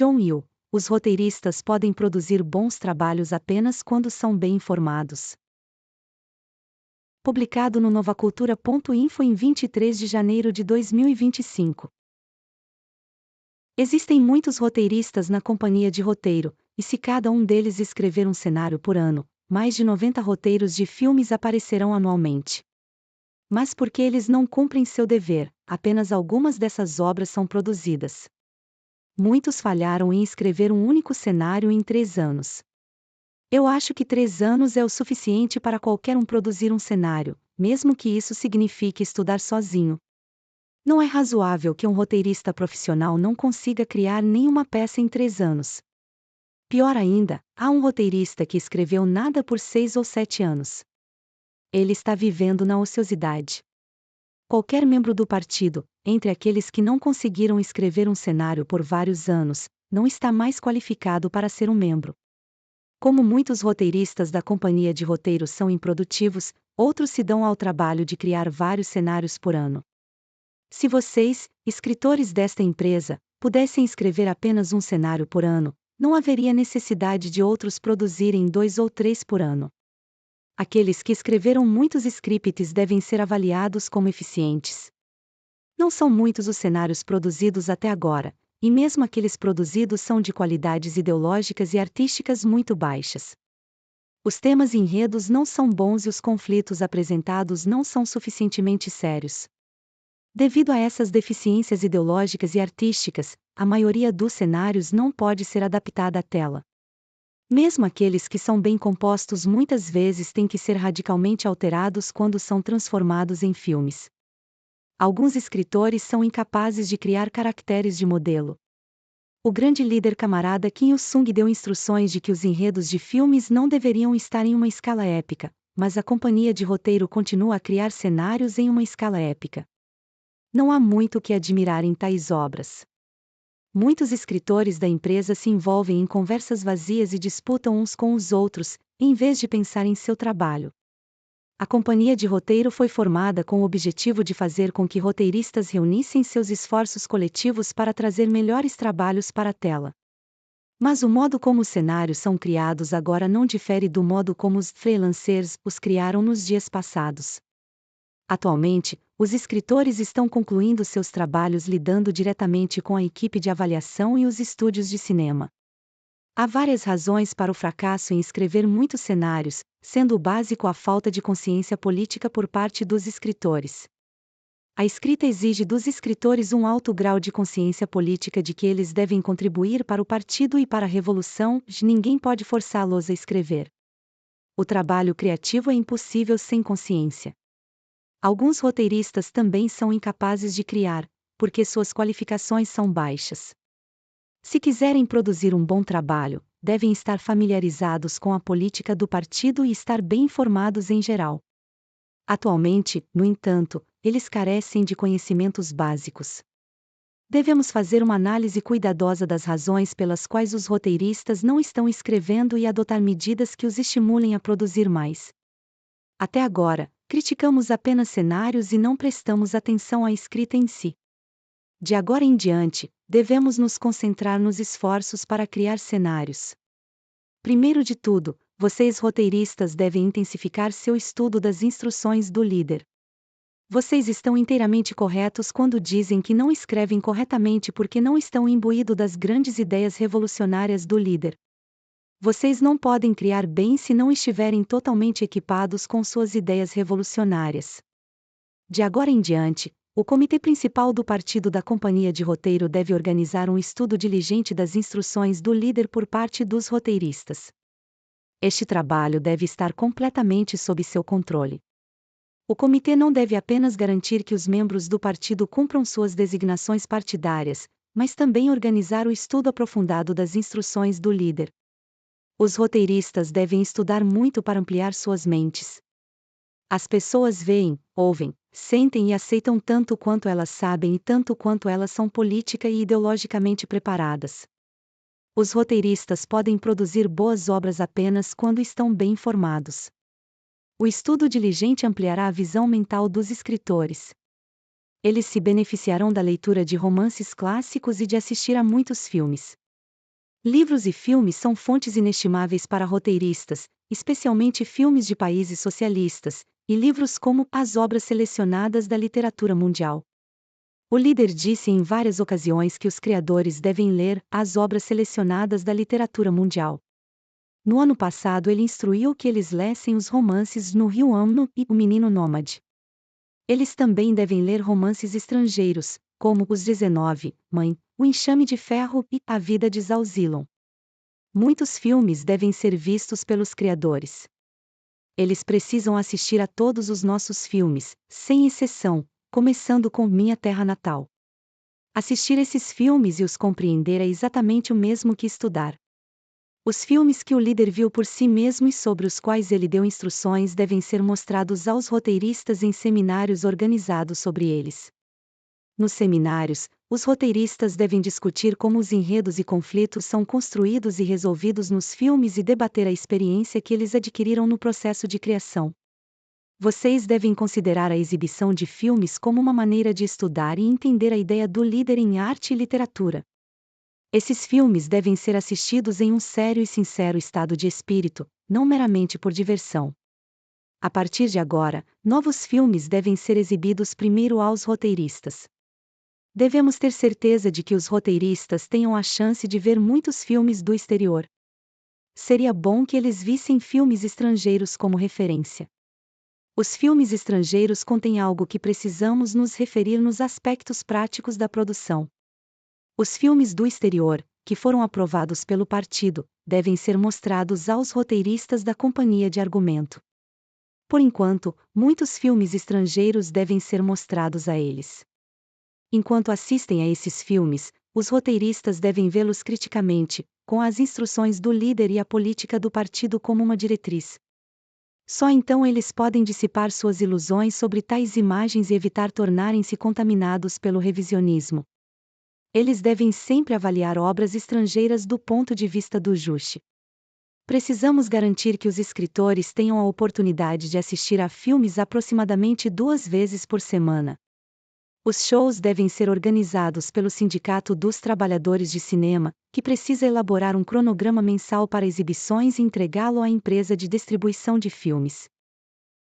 John Hill, os roteiristas podem produzir bons trabalhos apenas quando são bem informados. Publicado no novacultura.info em 23 de janeiro de 2025. Existem muitos roteiristas na companhia de roteiro, e se cada um deles escrever um cenário por ano, mais de 90 roteiros de filmes aparecerão anualmente. Mas porque eles não cumprem seu dever, apenas algumas dessas obras são produzidas. Muitos falharam em escrever um único cenário em 3 anos. Eu acho que 3 anos é o suficiente para qualquer um produzir um cenário, mesmo que isso signifique estudar sozinho. Não é razoável que um roteirista profissional não consiga criar nenhuma peça em 3 anos. Pior ainda, há um roteirista que escreveu nada por 6 ou 7 anos. Ele está vivendo na ociosidade. Qualquer membro do partido, entre aqueles que não conseguiram escrever um cenário por vários anos, não está mais qualificado para ser um membro. Como muitos roteiristas da companhia de roteiro são improdutivos, outros se dão ao trabalho de criar vários cenários por ano. Se vocês, escritores desta empresa, pudessem escrever apenas um cenário por ano, não haveria necessidade de outros produzirem 2 ou 3 por ano. Aqueles que escreveram muitos scripts devem ser avaliados como eficientes. Não são muitos os cenários produzidos até agora, e mesmo aqueles produzidos são de qualidades ideológicas e artísticas muito baixas. Os temas e enredos não são bons e os conflitos apresentados não são suficientemente sérios. Devido a essas deficiências ideológicas e artísticas, a maioria dos cenários não pode ser adaptada à tela. Mesmo aqueles que são bem compostos muitas vezes têm que ser radicalmente alterados quando são transformados em filmes. Alguns escritores são incapazes de criar caracteres de modelo. O grande líder camarada Kim Il-sung deu instruções de que os enredos de filmes não deveriam estar em uma escala épica, mas a companhia de roteiro continua a criar cenários em uma escala épica. Não há muito o que admirar em tais obras. Muitos escritores da empresa se envolvem em conversas vazias e disputam uns com os outros, em vez de pensar em seu trabalho. A companhia de roteiro foi formada com o objetivo de fazer com que roteiristas reunissem seus esforços coletivos para trazer melhores trabalhos para a tela. Mas o modo como os cenários são criados agora não difere do modo como os freelancers os criaram nos dias passados. Atualmente, os escritores estão concluindo seus trabalhos lidando diretamente com a equipe de avaliação e os estúdios de cinema. Há várias razões para o fracasso em escrever muitos cenários, sendo o básico a falta de consciência política por parte dos escritores. A escrita exige dos escritores um alto grau de consciência política de que eles devem contribuir para o partido e para a revolução, ninguém pode forçá-los a escrever. O trabalho criativo é impossível sem consciência. Alguns roteiristas também são incapazes de criar, porque suas qualificações são baixas. Se quiserem produzir um bom trabalho, devem estar familiarizados com a política do partido e estar bem informados em geral. Atualmente, no entanto, eles carecem de conhecimentos básicos. Devemos fazer uma análise cuidadosa das razões pelas quais os roteiristas não estão escrevendo e adotar medidas que os estimulem a produzir mais. Até agora, criticamos apenas cenários e não prestamos atenção à escrita em si. De agora em diante, devemos nos concentrar nos esforços para criar cenários. Primeiro de tudo, vocês roteiristas devem intensificar seu estudo das instruções do líder. Vocês estão inteiramente corretos quando dizem que não escrevem corretamente porque não estão imbuídos das grandes ideias revolucionárias do líder. Vocês não podem criar bem se não estiverem totalmente equipados com suas ideias revolucionárias. De agora em diante, o comitê principal do partido da companhia de roteiro deve organizar um estudo diligente das instruções do líder por parte dos roteiristas. Este trabalho deve estar completamente sob seu controle. O comitê não deve apenas garantir que os membros do partido cumpram suas designações partidárias, mas também organizar o estudo aprofundado das instruções do líder. Os roteiristas devem estudar muito para ampliar suas mentes. As pessoas veem, ouvem, sentem e aceitam tanto quanto elas sabem e tanto quanto elas são política e ideologicamente preparadas. Os roteiristas podem produzir boas obras apenas quando estão bem informados. O estudo diligente ampliará a visão mental dos escritores. Eles se beneficiarão da leitura de romances clássicos e de assistir a muitos filmes. Livros e filmes são fontes inestimáveis para roteiristas, especialmente filmes de países socialistas, e livros como As Obras Selecionadas da Literatura Mundial. O líder disse em várias ocasiões que os criadores devem ler As Obras Selecionadas da Literatura Mundial. No ano passado ele instruiu que eles lessem os romances No Rio Amno e O Menino Nômade. Eles também devem ler romances estrangeiros, como Os 19, Mãe, O Enxame de Ferro e A Vida de Zhao Zilong. Muitos filmes devem ser vistos pelos criadores. Eles precisam assistir a todos os nossos filmes, sem exceção, começando com Minha Terra Natal. Assistir esses filmes e os compreender é exatamente o mesmo que estudar. Os filmes que o líder viu por si mesmo e sobre os quais ele deu instruções devem ser mostrados aos roteiristas em seminários organizados sobre eles. Nos seminários, os roteiristas devem discutir como os enredos e conflitos são construídos e resolvidos nos filmes e debater a experiência que eles adquiriram no processo de criação. Vocês devem considerar a exibição de filmes como uma maneira de estudar e entender a ideia do líder em arte e literatura. Esses filmes devem ser assistidos em um sério e sincero estado de espírito, não meramente por diversão. A partir de agora, novos filmes devem ser exibidos primeiro aos roteiristas. Devemos ter certeza de que os roteiristas tenham a chance de ver muitos filmes do exterior. Seria bom que eles vissem filmes estrangeiros como referência. Os filmes estrangeiros contêm algo que precisamos nos referir nos aspectos práticos da produção. Os filmes do exterior, que foram aprovados pelo partido, devem ser mostrados aos roteiristas da companhia de argumento. Por enquanto, muitos filmes estrangeiros devem ser mostrados a eles. Enquanto assistem a esses filmes, os roteiristas devem vê-los criticamente, com as instruções do líder e a política do partido como uma diretriz. Só então eles podem dissipar suas ilusões sobre tais imagens e evitar tornarem-se contaminados pelo revisionismo. Eles devem sempre avaliar obras estrangeiras do ponto de vista do ajuste. Precisamos garantir que os escritores tenham a oportunidade de assistir a filmes aproximadamente 2 vezes por semana. Os shows devem ser organizados pelo Sindicato dos Trabalhadores de Cinema, que precisa elaborar um cronograma mensal para exibições e entregá-lo à empresa de distribuição de filmes.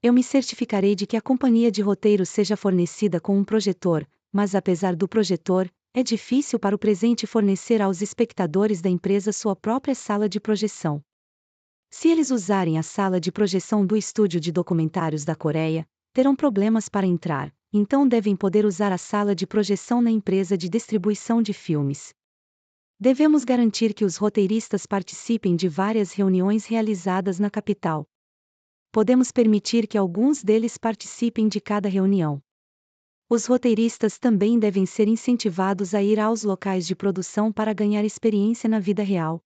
Eu me certificarei de que a companhia de roteiro seja fornecida com um projetor, mas apesar do projetor, é difícil para o presente fornecer aos espectadores da empresa sua própria sala de projeção. Se eles usarem a sala de projeção do estúdio de documentários da Coreia, terão problemas para entrar, então devem poder usar a sala de projeção na empresa de distribuição de filmes. Devemos garantir que os roteiristas participem de várias reuniões realizadas na capital. Podemos permitir que alguns deles participem de cada reunião. Os roteiristas também devem ser incentivados a ir aos locais de produção para ganhar experiência na vida real.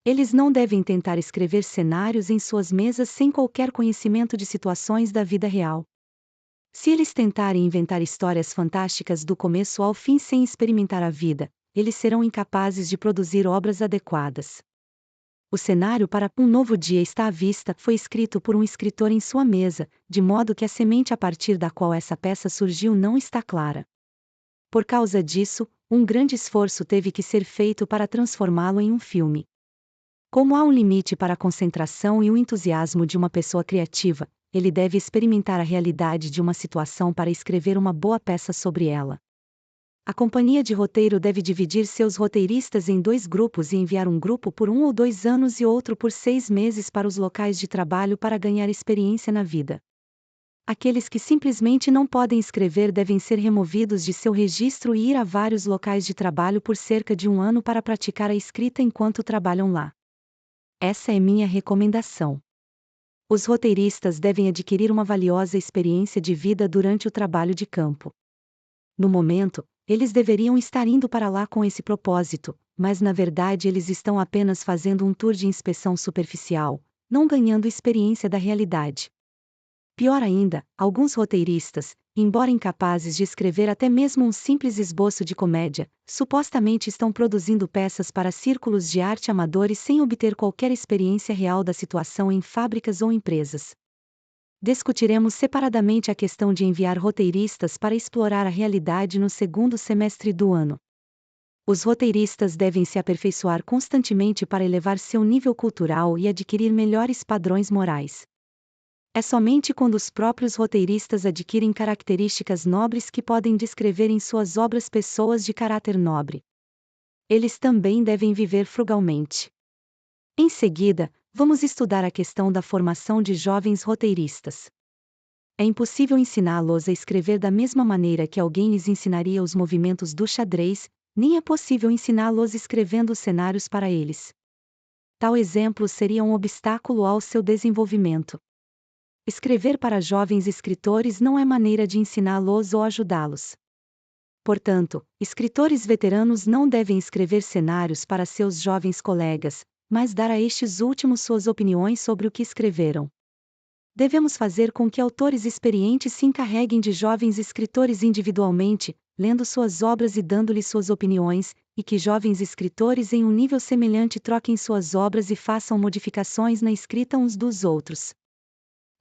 Eles não devem tentar escrever cenários em suas mesas sem qualquer conhecimento de situações da vida real. Se eles tentarem inventar histórias fantásticas do começo ao fim sem experimentar a vida, eles serão incapazes de produzir obras adequadas. O cenário para Um Novo Dia está à vista foi escrito por um escritor em sua mesa, de modo que a semente a partir da qual essa peça surgiu não está clara. Por causa disso, um grande esforço teve que ser feito para transformá-lo em um filme. Como há um limite para a concentração e o entusiasmo de uma pessoa criativa, ele deve experimentar a realidade de uma situação para escrever uma boa peça sobre ela. A companhia de roteiro deve dividir seus roteiristas em 2 grupos e enviar um grupo por 1 ou 2 anos e outro por 6 meses para os locais de trabalho para ganhar experiência na vida. Aqueles que simplesmente não podem escrever devem ser removidos de seu registro e ir a vários locais de trabalho por cerca de 1 ano para praticar a escrita enquanto trabalham lá. Essa é minha recomendação. Os roteiristas devem adquirir uma valiosa experiência de vida durante o trabalho de campo. No momento, eles deveriam estar indo para lá com esse propósito, mas na verdade eles estão apenas fazendo um tour de inspeção superficial, não ganhando experiência da realidade. Pior ainda, alguns roteiristas, embora incapazes de escrever até mesmo um simples esboço de comédia, supostamente estão produzindo peças para círculos de arte amadores sem obter qualquer experiência real da situação em fábricas ou empresas. Discutiremos separadamente a questão de enviar roteiristas para explorar a realidade no segundo semestre do ano. Os roteiristas devem se aperfeiçoar constantemente para elevar seu nível cultural e adquirir melhores padrões morais. É somente quando os próprios roteiristas adquirem características nobres que podem descrever em suas obras pessoas de caráter nobre. Eles também devem viver frugalmente. Em seguida, vamos estudar a questão da formação de jovens roteiristas. É impossível ensiná-los a escrever da mesma maneira que alguém lhes ensinaria os movimentos do xadrez, nem é possível ensiná-los escrevendo cenários para eles. Tal exemplo seria um obstáculo ao seu desenvolvimento. Escrever para jovens escritores não é maneira de ensiná-los ou ajudá-los. Portanto, escritores veteranos não devem escrever cenários para seus jovens colegas, mas dar a estes últimos suas opiniões sobre o que escreveram. Devemos fazer com que autores experientes se encarreguem de jovens escritores individualmente, lendo suas obras e dando-lhes suas opiniões, e que jovens escritores em um nível semelhante troquem suas obras e façam modificações na escrita uns dos outros.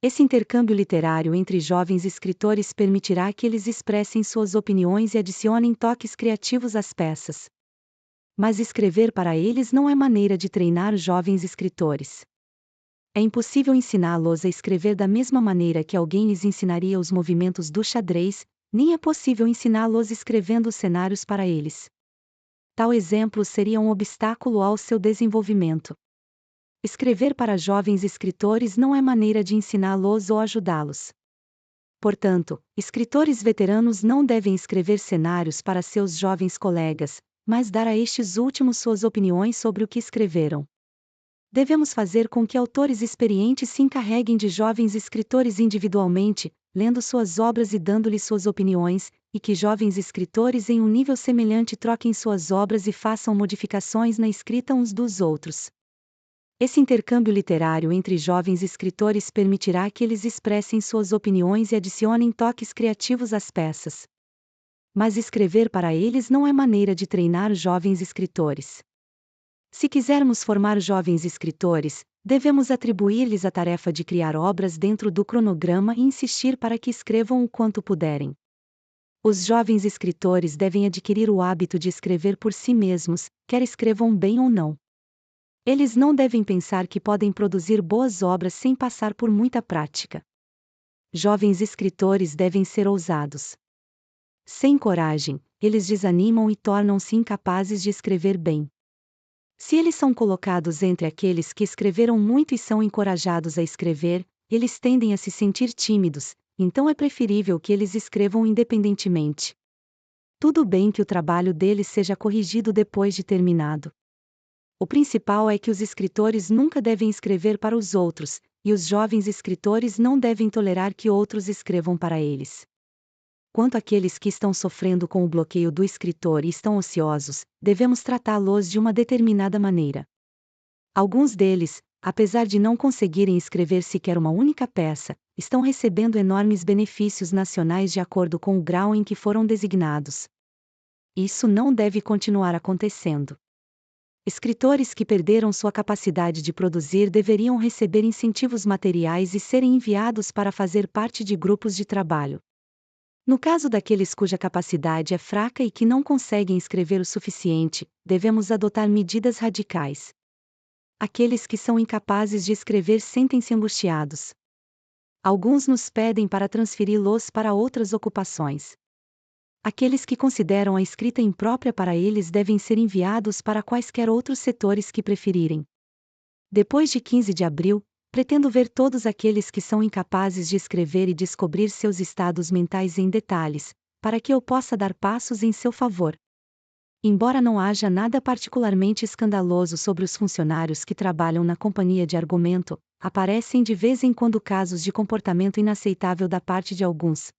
Esse intercâmbio literário entre jovens escritores permitirá que eles expressem suas opiniões e adicionem toques criativos às peças. Mas escrever para eles não é maneira de treinar jovens escritores. É impossível ensiná-los a escrever da mesma maneira que alguém lhes ensinaria os movimentos do xadrez, nem é possível ensiná-los escrevendo cenários para eles. Tal exemplo seria um obstáculo ao seu desenvolvimento. Escrever para jovens escritores não é maneira de ensiná-los ou ajudá-los. Portanto, escritores veteranos não devem escrever cenários para seus jovens colegas, mas dar a estes últimos suas opiniões sobre o que escreveram. Devemos fazer com que autores experientes se encarreguem de jovens escritores individualmente, lendo suas obras e dando-lhes suas opiniões, e que jovens escritores em um nível semelhante troquem suas obras e façam modificações na escrita uns dos outros. Esse intercâmbio literário entre jovens escritores permitirá que eles expressem suas opiniões e adicionem toques criativos às peças. Mas escrever para eles não é maneira de treinar jovens escritores. Se quisermos formar jovens escritores, devemos atribuir-lhes a tarefa de criar obras dentro do cronograma e insistir para que escrevam o quanto puderem. Os jovens escritores devem adquirir o hábito de escrever por si mesmos, quer escrevam bem ou não. Eles não devem pensar que podem produzir boas obras sem passar por muita prática. Jovens escritores devem ser ousados. Sem coragem, eles desanimam e tornam-se incapazes de escrever bem. Se eles são colocados entre aqueles que escreveram muito e são encorajados a escrever, eles tendem a se sentir tímidos, então é preferível que eles escrevam independentemente. Tudo bem que o trabalho deles seja corrigido depois de terminado. O principal é que os escritores nunca devem escrever para os outros, e os jovens escritores não devem tolerar que outros escrevam para eles. Quanto àqueles que estão sofrendo com o bloqueio do escritor e estão ociosos, devemos tratá-los de uma determinada maneira. Alguns deles, apesar de não conseguirem escrever sequer uma única peça, estão recebendo enormes benefícios nacionais de acordo com o grau em que foram designados. Isso não deve continuar acontecendo. Escritores que perderam sua capacidade de produzir deveriam receber incentivos materiais e serem enviados para fazer parte de grupos de trabalho. No caso daqueles cuja capacidade é fraca e que não conseguem escrever o suficiente, devemos adotar medidas radicais. Aqueles que são incapazes de escrever sentem-se angustiados. Alguns nos pedem para transferi-los para outras ocupações. Aqueles que consideram a escrita imprópria para eles devem ser enviados para quaisquer outros setores que preferirem. Depois de 15 de abril, pretendo ver todos aqueles que são incapazes de escrever e descobrir seus estados mentais em detalhes, para que eu possa dar passos em seu favor. Embora não haja nada particularmente escandaloso sobre os funcionários que trabalham na companhia de argumento, aparecem de vez em quando casos de comportamento inaceitável da parte de alguns.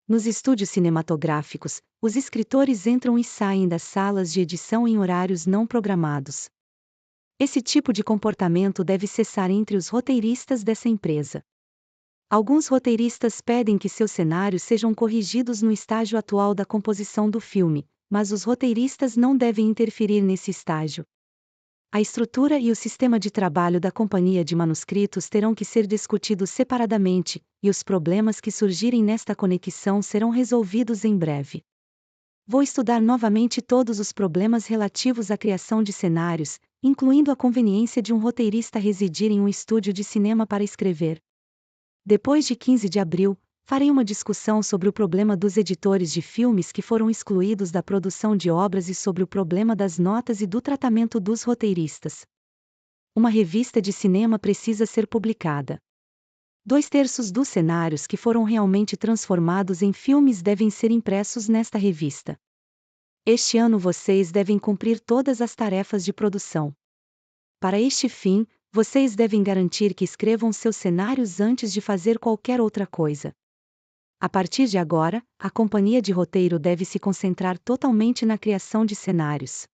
Nos estúdios cinematográficos, os escritores entram e saem das salas de edição em horários não programados. Esse tipo de comportamento deve cessar entre os roteiristas dessa empresa. Alguns roteiristas pedem que seus cenários sejam corrigidos no estágio atual da composição do filme, mas os roteiristas não devem interferir nesse estágio. A estrutura e o sistema de trabalho da companhia de manuscritos terão que ser discutidos separadamente, e os problemas que surgirem nesta conexão serão resolvidos em breve. Vou estudar novamente todos os problemas relativos à criação de cenários, incluindo a conveniência de um roteirista residir em um estúdio de cinema para escrever. Depois de 15 de abril, farei uma discussão sobre o problema dos editores de filmes que foram excluídos da produção de obras e sobre o problema das notas e do tratamento dos roteiristas. Uma revista de cinema precisa ser publicada. 2/3 dos cenários que foram realmente transformados em filmes devem ser impressos nesta revista. Este ano vocês devem cumprir todas as tarefas de produção. Para este fim, vocês devem garantir que escrevam seus cenários antes de fazer qualquer outra coisa. A partir de agora, a companhia de roteiro deve se concentrar totalmente na criação de cenários.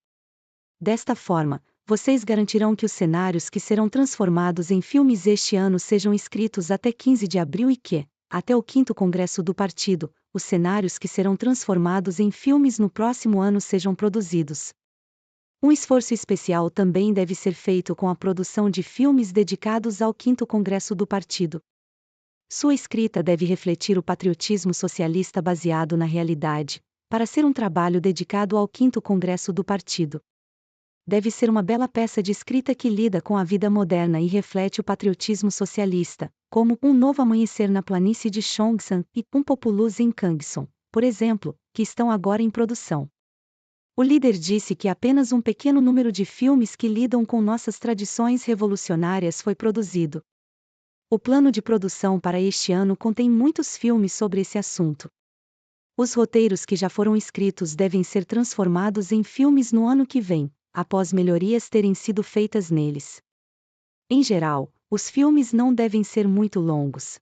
Desta forma, vocês garantirão que os cenários que serão transformados em filmes este ano sejam escritos até 15 de abril e que, até o 5º Congresso do Partido, os cenários que serão transformados em filmes no próximo ano sejam produzidos. Um esforço especial também deve ser feito com a produção de filmes dedicados ao 5º Congresso do Partido. Sua escrita deve refletir o patriotismo socialista baseado na realidade, para ser um trabalho dedicado ao 5º Congresso do Partido. Deve ser uma bela peça de escrita que lida com a vida moderna e reflete o patriotismo socialista, como Um Novo Amanhecer na Planície de Chongsan e Um Populus em Kangson, por exemplo, que estão agora em produção. O líder disse que apenas um pequeno número de filmes que lidam com nossas tradições revolucionárias foi produzido. O plano de produção para este ano contém muitos filmes sobre esse assunto. Os roteiros que já foram escritos devem ser transformados em filmes no ano que vem, após melhorias terem sido feitas neles. Em geral, os filmes não devem ser muito longos.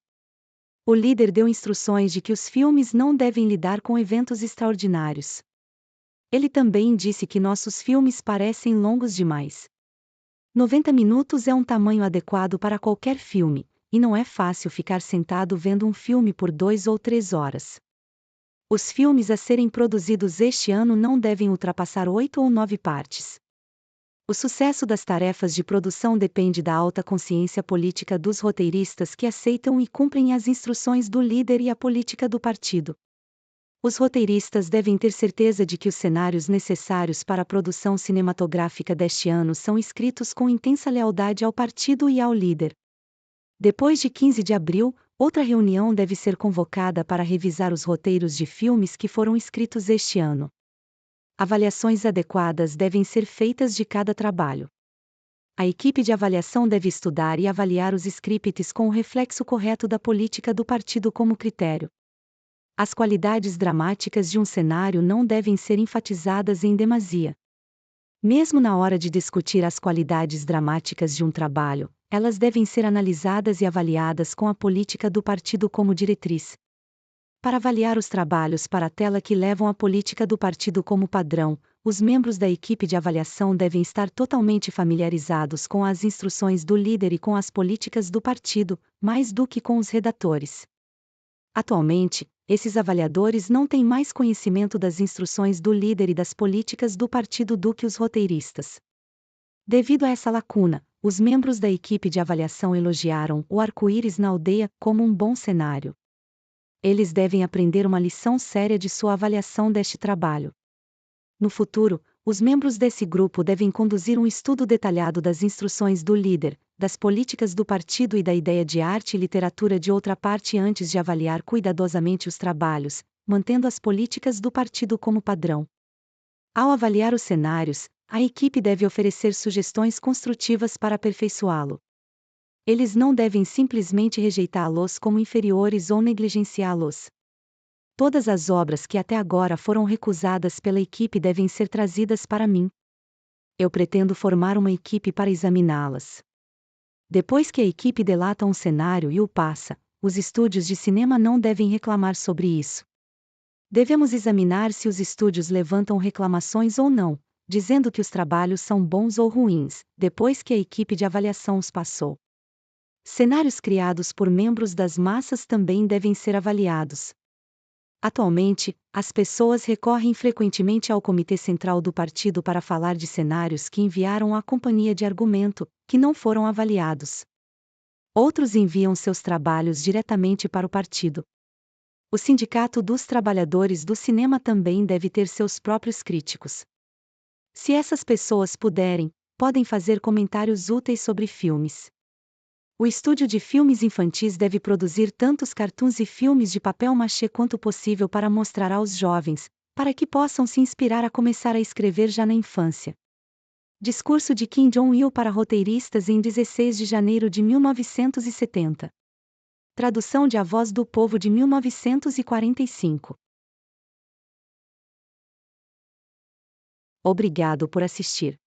O líder deu instruções de que os filmes não devem lidar com eventos extraordinários. Ele também disse que nossos filmes parecem longos demais. 90 minutos é um tamanho adequado para qualquer filme, e não é fácil ficar sentado vendo um filme por 2 ou 3 horas. Os filmes a serem produzidos este ano não devem ultrapassar 8 ou 9 partes. O sucesso das tarefas de produção depende da alta consciência política dos roteiristas que aceitam e cumprem as instruções do líder e a política do partido. Os roteiristas devem ter certeza de que os cenários necessários para a produção cinematográfica deste ano são escritos com intensa lealdade ao partido e ao líder. Depois de 15 de abril, outra reunião deve ser convocada para revisar os roteiros de filmes que foram escritos este ano. Avaliações adequadas devem ser feitas de cada trabalho. A equipe de avaliação deve estudar e avaliar os scripts com o reflexo correto da política do partido como critério. As qualidades dramáticas de um cenário não devem ser enfatizadas em demasia. Mesmo na hora de discutir as qualidades dramáticas de um trabalho, elas devem ser analisadas e avaliadas com a política do partido como diretriz. Para avaliar os trabalhos para a tela que levam a política do partido como padrão, os membros da equipe de avaliação devem estar totalmente familiarizados com as instruções do líder e com as políticas do partido, mais do que com os redatores. Atualmente, esses avaliadores não têm mais conhecimento das instruções do líder e das políticas do partido do que os roteiristas. Devido a essa lacuna, os membros da equipe de avaliação elogiaram o arco-íris na aldeia como um bom cenário. Eles devem aprender uma lição séria de sua avaliação deste trabalho. No futuro, os membros desse grupo devem conduzir um estudo detalhado das instruções do líder, das políticas do partido e da ideia de arte e literatura de outra parte antes de avaliar cuidadosamente os trabalhos, mantendo as políticas do partido como padrão. Ao avaliar os cenários, a equipe deve oferecer sugestões construtivas para aperfeiçoá-lo. Eles não devem simplesmente rejeitá-los como inferiores ou negligenciá-los. Todas as obras que até agora foram recusadas pela equipe devem ser trazidas para mim. Eu pretendo formar uma equipe para examiná-las. Depois que a equipe delata um cenário e o passa, os estúdios de cinema não devem reclamar sobre isso. Devemos examinar se os estúdios levantam reclamações ou não, dizendo que os trabalhos são bons ou ruins, depois que a equipe de avaliação os passou. Cenários criados por membros das massas também devem ser avaliados. Atualmente, as pessoas recorrem frequentemente ao Comitê Central do Partido para falar de cenários que enviaram à companhia de argumento, que não foram avaliados. Outros enviam seus trabalhos diretamente para o partido. O Sindicato dos Trabalhadores do Cinema também deve ter seus próprios críticos. Se essas pessoas podem fazer comentários úteis sobre filmes. O estúdio de filmes infantis deve produzir tantos cartoons e filmes de papel machê quanto possível para mostrar aos jovens, para que possam se inspirar a começar a escrever já na infância. Discurso de Kim Jong-il para roteiristas em 16 de janeiro de 1970. Tradução de A Voz do Povo de 1945. Obrigado por assistir.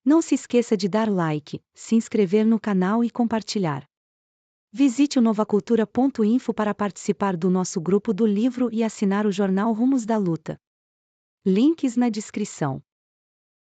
Não se esqueça de dar like, se inscrever no canal e compartilhar. Visite o novacultura.info para participar do nosso grupo do livro e assinar o jornal Rumos da Luta. Links na descrição.